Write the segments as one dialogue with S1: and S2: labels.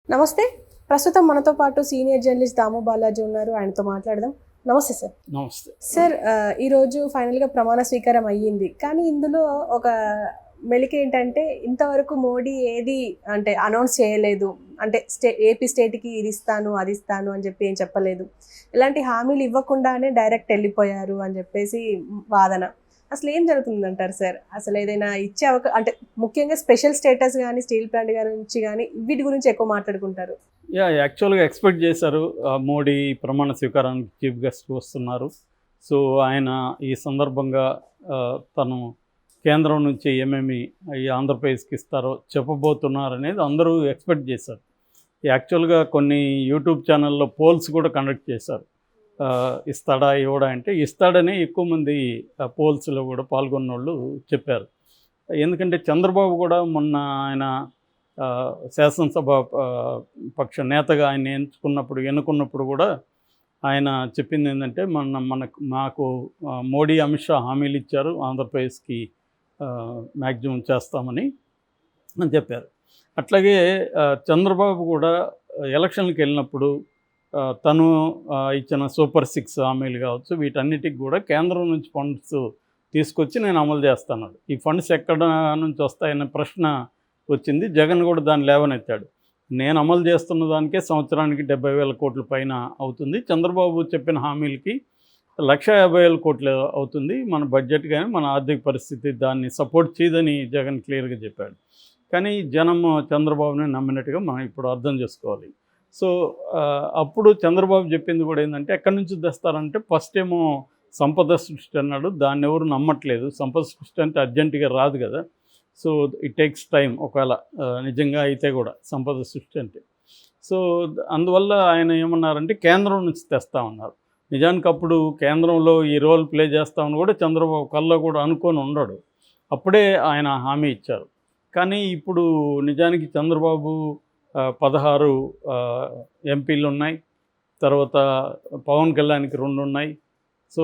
S1: నమస్తే. ప్రస్తుతం మనతో పాటు సీనియర్ జర్నలిస్ట్ దాము బాలాజీ ఉన్నారు. ఆయనతో మాట్లాడదాం. నమస్తే సార్.
S2: నమస్తే
S1: సార్, ఈరోజు ఫైనల్గా ప్రమాణ స్వీకారం అయ్యింది. కానీ ఇందులో ఒక మెలిక ఏంటంటే ఇంతవరకు మోడీ ఏది అంటే అనౌన్స్ చేయలేదు. అంటే ఏపీ స్టేట్కి ఇది ఇస్తాను అది ఇస్తాను అని చెప్పి ఏం చెప్పలేదు. ఇలాంటి హామీలు ఇవ్వకుండానే డైరెక్ట్ వెళ్ళిపోయారు అని చెప్పేసి వాదన. అసలు ఏం జరుగుతుందంటారు సార్? అసలు ఏదైనా ఇచ్చే అంటే ముఖ్యంగా స్పెషల్ స్టేటస్ కానీ స్టీల్ ప్లాంట్ గురించి కానీ వీటి గురించి ఎక్కువ మాట్లాడుకుంటారు.
S2: యాక్చువల్గా ఎక్స్పెక్ట్ చేశారు. మోడీ ప్రమాణ స్వీకారానికి చీఫ్ గెస్ట్ వస్తున్నారు. సో ఆయన ఈ సందర్భంగా తను కేంద్రం నుంచి ఏమేమి ఈ ఆంధ్రప్రదేశ్కి ఇస్తారో చెప్పబోతున్నారు అనేది అందరూ ఎక్స్పెక్ట్ చేశారు. యాక్చువల్గా కొన్ని యూట్యూబ్ ఛానల్లో పోల్స్ కూడా కండక్ట్ చేశారు. ఇస్తాడా ఇవ్వడా అంటే ఇస్తాడని ఎక్కువ మంది పోల్స్లో కూడా పాల్గొన్న వాళ్ళు చెప్పారు. ఎందుకంటే చంద్రబాబు కూడా మొన్న ఆయన శాసనసభ పక్ష నేతగా ఆయన ఎన్నుకున్నప్పుడు కూడా ఆయన చెప్పింది ఏంటంటే మాకు మోడీ అమిత్ షా హామీలు ఇచ్చారు, ఆంధ్రప్రదేశ్కి మ్యాక్సిమం చేస్తామని చెప్పారు. అట్లాగే చంద్రబాబు కూడా ఎలక్షన్కి వెళ్ళినప్పుడు తను ఇచ్చిన సూపర్ 6 హామీలు కావచ్చు, వీటన్నిటికి కూడా కేంద్రం నుంచి ఫండ్స్ తీసుకొచ్చి నేను అమలు చేస్తాను. ఈ ఫండ్స్ ఎక్కడ నుంచి వస్తాయనే ప్రశ్న వచ్చింది. జగన్ కూడా దాన్ని లేవనెత్తాడు. నేను అమలు చేస్తున్న దానికే సంవత్సరానికి 70,000 కోట్ల పైన అవుతుంది. చంద్రబాబు చెప్పిన హామీలకి 1,50,000 కోట్లు అవుతుంది. మన బడ్జెట్ కానీ మన ఆర్థిక పరిస్థితి దాన్ని సపోర్ట్ చేయదని జగన్ క్లియర్గా చెప్పాడు. కానీ జనం చంద్రబాబుని నమ్మినట్టుగా మనం ఇప్పుడు అర్థం చేసుకోవాలి. సో అప్పుడు చంద్రబాబు చెప్పింది కూడా ఏంటంటే ఎక్కడి నుంచి తెస్తారంటే ఫస్ట్ ఏమో సంపద సృష్టి అన్నాడు. దాన్ని ఎవరు నమ్మట్లేదు. సంపద సృష్టి అంటే అర్జెంటుగా రాదు కదా. So it takes time. ఒకవేళ నిజంగా అయితే కూడా సంపద సృష్టి అంటే. సో అందువల్ల ఆయన ఏమన్నారంటే కేంద్రం నుంచి తెస్తా ఉన్నారు. నిజానికి అప్పుడు కేంద్రంలో ఈ రోల్ ప్లే చేస్తామని కూడా చంద్రబాబు కల్లో కూడా అనుకొని ఉండడు. అప్పుడే ఆయన హామీ ఇచ్చారు. కానీ ఇప్పుడు నిజానికి చంద్రబాబు 16 ఎంపీలు ఉన్నాయి. తర్వాత పవన్ కళ్యాణ్కి 2 ఉన్నాయి. సో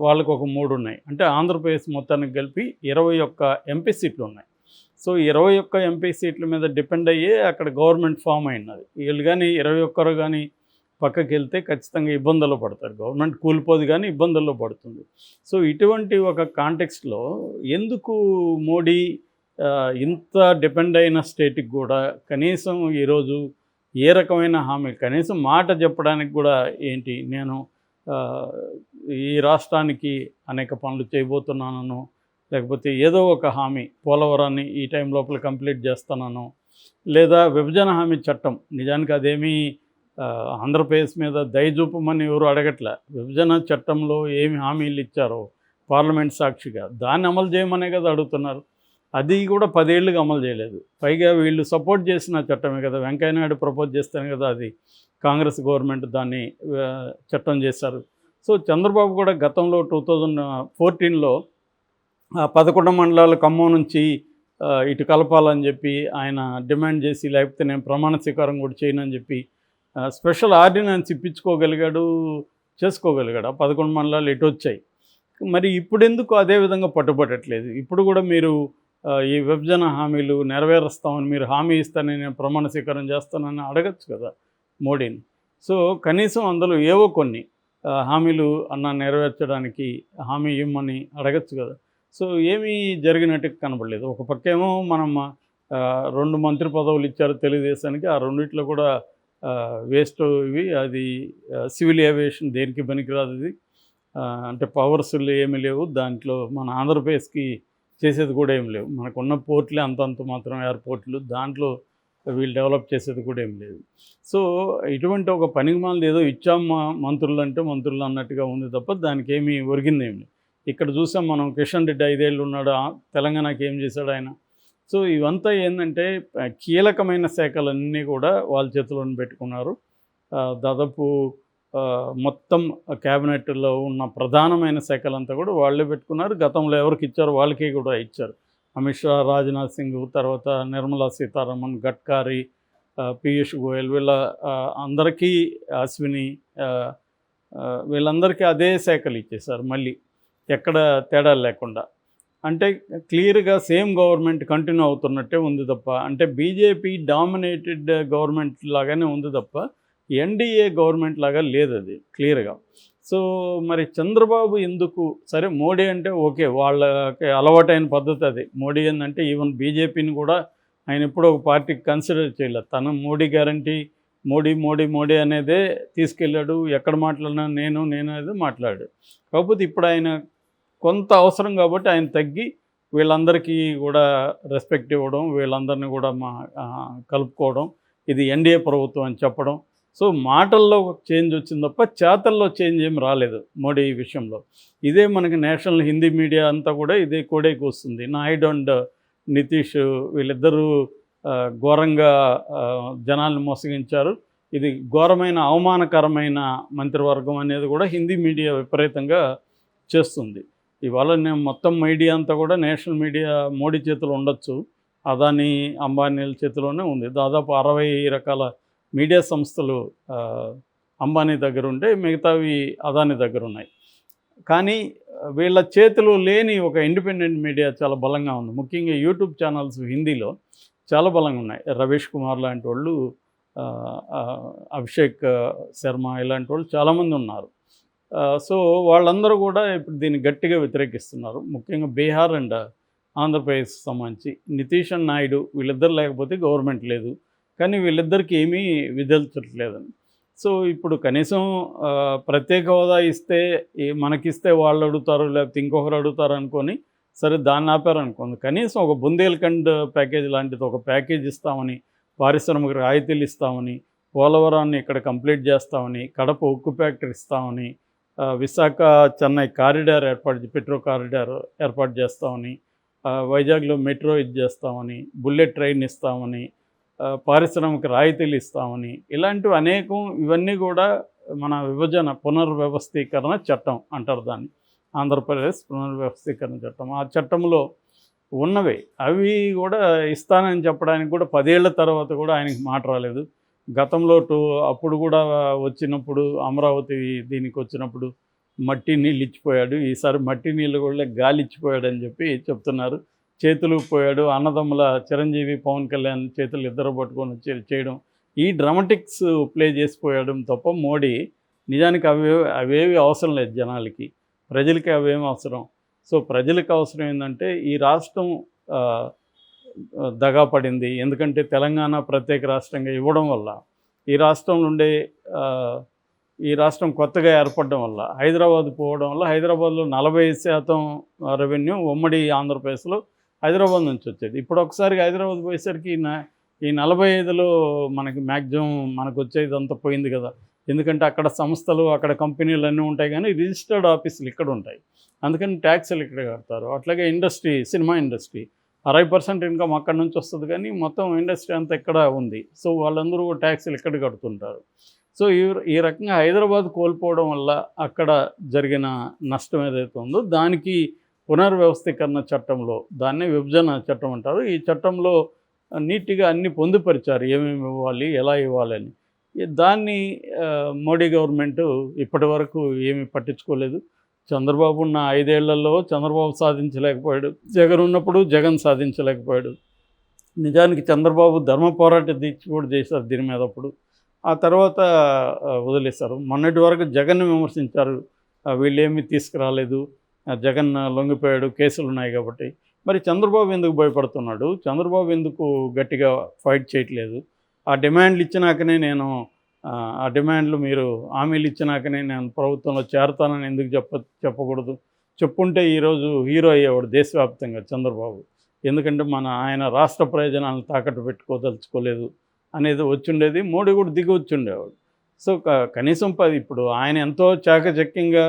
S2: వాళ్ళకు ఒక 3 ఉన్నాయి. అంటే ఆంధ్రప్రదేశ్ మొత్తానికి కలిపి 21 ఎంపీ సీట్లు ఉన్నాయి. సో 21 ఎంపీ సీట్ల మీద డిపెండ్ అయ్యే అక్కడ గవర్నమెంట్ ఫామ్ అయినది. వీళ్ళు కానీ 21 కానీ పక్కకి వెళ్తే ఖచ్చితంగా ఇబ్బందుల్లో పడతారు. గవర్నమెంట్ కూలిపోదు కానీ ఇబ్బందుల్లో పడుతుంది. సో ఇటువంటి ఒక కాంటెక్స్ట్లో ఎందుకు మోడీ ఇంత డిపెండ్ అయిన స్టేట్కి కూడా కనీసం ఈరోజు ఏ రకమైన హామీ, కనీసం మాట చెప్పడానికి కూడా ఏంటి, నేను ఈ రాష్ట్రానికి అనేక పనులు చేయబోతున్నాను, లేకపోతే ఏదో ఒక హామీ, పోలవరాన్ని ఈ టైం లోపల కంప్లీట్ చేస్తున్నాను, లేదా విభజన హామీ చట్టం, నిజానికి అదేమీ ఆంధ్రప్రదేశ్ మీద దయచూపమని ఎవరు అడగట్లే. విభజన చట్టంలో ఏమి హామీలు ఇచ్చారో పార్లమెంట్ సాక్షిగా దాన్ని అమలు చేయమనే కదా అడుగుతున్నారు. అది కూడా 10 ఏళ్ళుగా అమలు చేయలేదు. పైగా వీళ్ళు సపోర్ట్ చేసిన చట్టమే కదా, వెంకయ్యనాయుడు ప్రపోజ్ చేస్తేనే కదా అది కాంగ్రెస్ గవర్నమెంట్ దాన్ని చట్టం చేశారు. సో చంద్రబాబు కూడా గతంలో 2014లో 11 మండలాలు ఖమ్మం నుంచి ఇటు కలపాలని చెప్పి ఆయన డిమాండ్ చేసి, లేకపోతే నేను ప్రమాణ స్వీకారం కూడా చేయనని చెప్పి స్పెషల్ ఆర్డినెన్స్ ఇప్పించుకోగలిగాడు, చేసుకోగలిగాడు. 11 మండలాలు ఇటు వచ్చాయి. మరి ఇప్పుడెందుకు అదే విధంగా పట్టుబట్టట్లేదు? ఇప్పుడు కూడా మీరు ఈ విభజన హామీలు నెరవేరుస్తామని మీరు హామీ ఇస్తానని నేను ప్రమాణ స్వీకారం చేస్తానని అడగచ్చు కదా మోడీని. సో కనీసం అందులో ఏవో కొన్ని హామీలు నెరవేర్చడానికి హామీ ఇవ్వమని అడగచ్చు కదా. సో ఏమీ జరిగినట్టు కనబడలేదు. ఒక పక్కేమో మనం 2 మంత్రి పదవులు ఇచ్చారు తెలుగుదేశానికి. ఆ రెండిట్లో కూడా వేస్ట్ ఇవి. అది సివిల్ ఏవియేషన్ దేనికి పనికిరాదు. ఇది అంటే పవర్స్లు ఏమీ లేవు దాంట్లో. మన ఆంధ్రప్రదేశ్కి చేసేది కూడా ఏం లేవు. మనకున్న పోర్ట్లే అంతంత మాత్రం ఎయిర్పోర్ట్లు, దాంట్లో వీళ్ళు డెవలప్ చేసేది కూడా ఏం లేదు. సో ఇటువంటి ఒక పనికిమాలిన ఏదో ఇచ్చాం మంత్రులు అంటే మంత్రులు అన్నట్టుగా ఉంది తప్ప దానికి ఏమీ ఒరిగిందేం లేదు. ఇక్కడ చూసాం మనం, కిషన్ రెడ్డి 5 ఏళ్ళు ఉన్నాడు, తెలంగాణకి ఏం చేశాడు ఆయన. సో ఇవంతా ఏంటంటే కీలకమైన శాఖలన్నీ కూడా వాళ్ళ చేతిలోనే పెట్టుకున్నారు. దాదాపు మొత్తం క్యాబినెట్లో ఉన్న ప్రధానమైన శాఖలంతా కూడా వాళ్ళే పెట్టుకున్నారు. గతంలో ఎవరికి ఇచ్చారో వాళ్ళకే కూడా ఇచ్చారు. అమిత్ షా, రాజ్నాథ్ సింగ్, తర్వాత నిర్మలా సీతారామన్, గడ్కరీ, పీయూష్ గోయల్, వీళ్ళ అందరికీ, అశ్విని, వీళ్ళందరికీ అదే శాఖలు ఇచ్చేశారు మళ్ళీ, ఎక్కడ తేడా లేకుండా. అంటే క్లియర్గా సేమ్ గవర్నమెంట్ కంటిన్యూ అవుతున్నట్టే ఉంది తప్ప, అంటే బీజేపీ డామినేటెడ్ గవర్నమెంట్ లాగానే ఉంది తప్ప ఎన్డీఏ గవర్నమెంట్ లాగా లేదు అది క్లియర్గా. సో మరి చంద్రబాబు ఎందుకు, సరే మోడీ అంటే ఓకే, వాళ్ళకి అలవాటైన పద్ధతి అది. మోడీ ఏంటంటే ఈవెన్ బీజేపీని కూడా ఆయన ఎప్పుడూ ఒక పార్టీకి కన్సిడర్ చేయలేదు. తను మోడీ గ్యారంటీ, మోడీ మోడీ మోడీ అనేదే తీసుకెళ్ళాడు. ఎక్కడ మాట్లాడినా నేను అనేది మాట్లాడాడు. కాకపోతే ఇప్పుడు ఆయన కొంత అవసరం కాబట్టి ఆయన తగ్గి వీళ్ళందరికీ కూడా రెస్పెక్ట్ ఇవ్వడం, వీళ్ళందరినీ కూడా కలుపుకోవడం, ఇది ఎన్డీఏ ప్రభుత్వం అని చెప్పడం. సో మాటల్లో చేంజ్ వచ్చింది తప్ప చేతల్లో చేంజ్ ఏం రాలేదు మోడీ విషయంలో. ఇదే మనకి నేషనల్ హిందీ మీడియా అంతా కూడా ఇదే కోడేకి వస్తుంది. నాయుడు అండ్ నితీష్ వీళ్ళిద్దరూ ఘోరంగా జనాల్ని మోసగించారు, ఇది ఘోరమైన అవమానకరమైన మంత్రివర్గం అనేది కూడా హిందీ మీడియా విపరీతంగా చేస్తుంది. ఇవాళ నేను మొత్తం మీడియా అంతా కూడా నేషనల్ మీడియా మోడీ చేతిలో ఉండొచ్చు, అదానీ అంబానీల చేతిలోనే ఉంది. దాదాపు 60 రకాల మీడియా సంస్థలు అంబానీ దగ్గర ఉంటే మిగతావి అదానీ దగ్గర ఉన్నాయి. కానీ వీళ్ళ చేతిలో లేని ఒక ఇండిపెండెంట్ మీడియా చాలా బలంగా ఉంది. ముఖ్యంగా యూట్యూబ్ ఛానల్స్ హిందీలో చాలా బలంగా ఉన్నాయి. రవీష్ కుమార్ లాంటి వాళ్ళు, అభిషేక్ శర్మ ఇలాంటి వాళ్ళు చాలామంది ఉన్నారు. సో వాళ్ళందరూ కూడా ఇప్పుడు దీన్ని గట్టిగా వ్యతిరేకిస్తున్నారు. ముఖ్యంగా బీహార్ అండ్ ఆంధ్రప్రదేశ్ సంబంధించి నితీష్ అండ్ నాయుడు వీళ్ళిద్దరు లేకపోతే గవర్నమెంట్ లేదు, కానీ వీళ్ళిద్దరికి ఏమీ విధించట్లేదని. సో ఇప్పుడు కనీసం ప్రత్యేక హోదా ఇస్తే మనకిస్తే వాళ్ళు అడుగుతారు, లేకపోతే ఇంకొకరు అడుగుతారు అనుకొని సరే దాన్ని ఆపారు అనుకోండి. కనీసం ఒక బుందేల్ఖండ్ ప్యాకేజ్ లాంటిది ఒక ప్యాకేజ్ ఇస్తామని, పారిశ్రామిక రాయితీలు ఇస్తామని, పోలవరాన్ని ఇక్కడ కంప్లీట్ చేస్తామని, కడప ఉక్కు ఫ్యాక్టరీ ఇస్తామని, Visakha Chennai corridor petro corridor ఏర్పాటు చేస్తామని, వైజాగ్లో మెట్రో ఇది చేస్తామని, బుల్లెట్ ట్రైన్ ఇస్తామని, పారిశ్రామిక రాయితీలు ఇస్తామని, ఇలాంటివి అనేకం. ఇవన్నీ కూడా మన విభజన పునర్వ్యవస్థీకరణ చట్టం అంటారు దాన్ని, ఆంధ్రప్రదేశ్ పునర్వ్యవస్థీకరణ చట్టం. ఆ చట్టంలో ఉన్నవే అవి కూడా ఇస్తానని చెప్పడానికి కూడా 10 ఏళ్ల తర్వాత కూడా ఆయనకి మాట రాలేదు. గతంలో అప్పుడు కూడా వచ్చినప్పుడు అమరావతి దీనికి వచ్చినప్పుడు మట్టి నీళ్ళు ఇచ్చిపోయాడు, ఈసారి మట్టి నీళ్ళు కూడా గాలి ఇచ్చిపోయాడు అని చెప్పి చెప్తున్నారు. చేతులు పోయాడు, అన్నదమ్ముల చిరంజీవి పవన్ కళ్యాణ్ చేతులు ఇద్దరు పట్టుకొని చేయడం, ఈ డ్రామాటిక్స్ ప్లే చేసిపోయాడు తప్ప మోడీ నిజానికి అవేవి అవసరం లేదు జనాలకి, ప్రజలకి అవేమి అవసరం. సో ప్రజలకు అవసరం ఏంటంటే ఈ రాష్ట్రం దగా పడింది. ఎందుకంటే తెలంగాణ ప్రత్యేక రాష్ట్రంగా ఇవ్వడం వల్ల ఈ రాష్ట్రం కొత్తగా ఏర్పడడం వల్ల, హైదరాబాద్ పోవడం వల్ల హైదరాబాద్లో 40% రెవెన్యూ ఉమ్మడి ఆంధ్రప్రదేశ్లో హైదరాబాద్ నుంచి వచ్చేది. ఇప్పుడు ఒకసారిగా హైదరాబాద్ పోయేసరికి ఈ 45లో మనకి మ్యాక్సిమం మనకు వచ్చేది అంతా పోయింది కదా. ఎందుకంటే అక్కడ సంస్థలు, అక్కడ కంపెనీలు అన్నీ ఉంటాయి, కానీ రిజిస్టర్డ్ ఆఫీసులు ఇక్కడ ఉంటాయి, అందుకని ట్యాక్సులు ఇక్కడ కడతారు. అట్లాగే ఇండస్ట్రీ, సినిమా ఇండస్ట్రీ 60% ఇన్కమ్ అక్కడ నుంచి వస్తుంది, కానీ మొత్తం ఇండస్ట్రీ అంతా ఇక్కడ ఉంది. సో వాళ్ళందరూ ట్యాక్సులు ఇక్కడ కడుతుంటారు. సో ఈ రకంగా హైదరాబాద్ కోల్పోవడం వల్ల అక్కడ జరిగిన నష్టం ఏదైతే ఉందో దానికి పునర్వ్యవస్థీకరణ చట్టంలో, దాన్నే విభజన చట్టం అంటారు, ఈ చట్టంలో నీట్గా అన్ని పొందుపరిచారు ఏమేమి ఇవ్వాలి, ఎలా ఇవ్వాలని. దాన్ని మోడీ గవర్నమెంట్ ఇప్పటి వరకు ఏమీ పట్టించుకోలేదు. చంద్రబాబు ఉన్న 5 ఏళ్లలో చంద్రబాబు సాధించలేకపోయాడు, జగన్ ఉన్నప్పుడు జగన్ సాధించలేకపోయాడు. నిజానికి చంద్రబాబు ధర్మ పోరాట దీక్ష కూడా చేశారు దీని మీద. అప్పుడు ఆ తర్వాత వదిలేశారు. మొన్నటి వరకు జగన్ను విమర్శించారు, వీళ్ళేమీ తీసుకురాలేదు, జగన్ లొంగిపోయాడు, కేసులు ఉన్నాయి కాబట్టి. మరి చంద్రబాబు ఎందుకు భయపడుతున్నాడు, చంద్రబాబు ఎందుకు గట్టిగా ఫైట్ చేయట్లేదు? ఆ డిమాండ్లు ఇచ్చినాకనే ఆ డిమాండ్లు మీరు హామీలు ఇచ్చినాకనే నేను ప్రభుత్వంలో చేరతానని ఎందుకు చెప్పకూడదు? చెప్పుంటే ఈరోజు హీరో అయ్యేవాడు దేశవ్యాప్తంగా చంద్రబాబు. ఎందుకంటే ఆయన రాష్ట్ర ప్రయోజనాలను తాకట్టు పెట్టుకోదలుచుకోలేదు అనేది వచ్చుండేది. మోడీ కూడా దిగి వచ్చుండేవాడు. సో కనీసం ఇప్పుడు ఆయన ఎంతో చాకచక్యంగా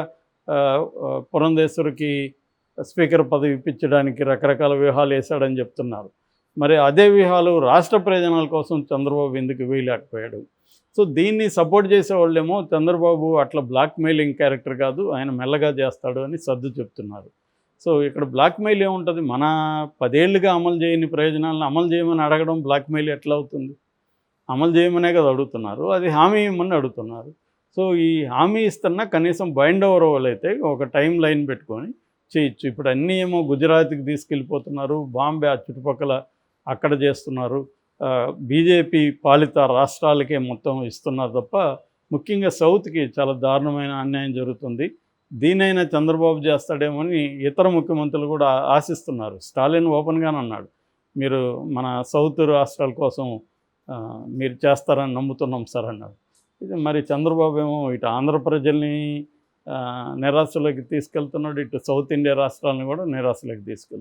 S2: పురంధేశ్వరికి స్పీకర్ పదవి ఇప్పించడానికి రకరకాల వ్యూహాలు వేశాడని చెప్తున్నారు. మరి అదే వ్యూహాలు రాష్ట్ర ప్రయోజనాల కోసం చంద్రబాబు ఎందుకు వేయలేకపోయాడు? సో దీన్ని సపోర్ట్ చేసేవాళ్ళేమో చంద్రబాబు అట్లా బ్లాక్మెయిలింగ్ క్యారెక్టర్ కాదు, ఆయన మెల్లగా చేస్తాడు అని సర్దు చెప్తున్నారు. సో ఇక్కడ బ్లాక్మెయిల్ ఏముంటుంది? మన 10 ఏళ్ళుగా అమలు చేయని ప్రయోజనాలను అమలు చేయమని అడగడం బ్లాక్మెయిల్ ఎట్లా అవుతుంది? అమలు చేయమనే కదా అడుగుతున్నారు, అది హామీ ఇవ్వమని అడుగుతున్నారు. సో ఈ హామీ ఇస్తున్నా కనీసం బైండ్ ఓవర్ అయితే ఒక టైం లైన్ పెట్టుకొని చేయొచ్చు. ఇప్పుడు అన్నీ ఏమో గుజరాత్కి తీసుకెళ్ళిపోతున్నారు, బాంబే ఆ చుట్టుపక్కల అక్కడ చేస్తున్నారు. బీజేపీ పాలిత రాష్ట్రాలకే మొత్తం ఇస్తున్నారు తప్ప ముఖ్యంగా సౌత్కి చాలా దారుణమైన అన్యాయం జరుగుతుంది. దీనైనా చంద్రబాబు చేస్తాడేమో అని ఇతర ముఖ్యమంత్రులు కూడా ఆశిస్తున్నారు. స్టాలిన్ ఓపెన్గానే అన్నాడు, మీరు మన సౌత్ రాష్ట్రాల కోసం మీరు చేస్తారని నమ్ముతున్నాం సార్ అన్నాడు. ఇది మరి చంద్రబాబు ఏమో ఇటు ఆంధ్ర ప్రజల్ని నిరాశలోకి తీసుకెళ్తున్నాడు, ఇటు సౌత్ ఇండియా రాష్ట్రాలను కూడా నిరాశలోకి తీసుకెళ్తున్నాడు.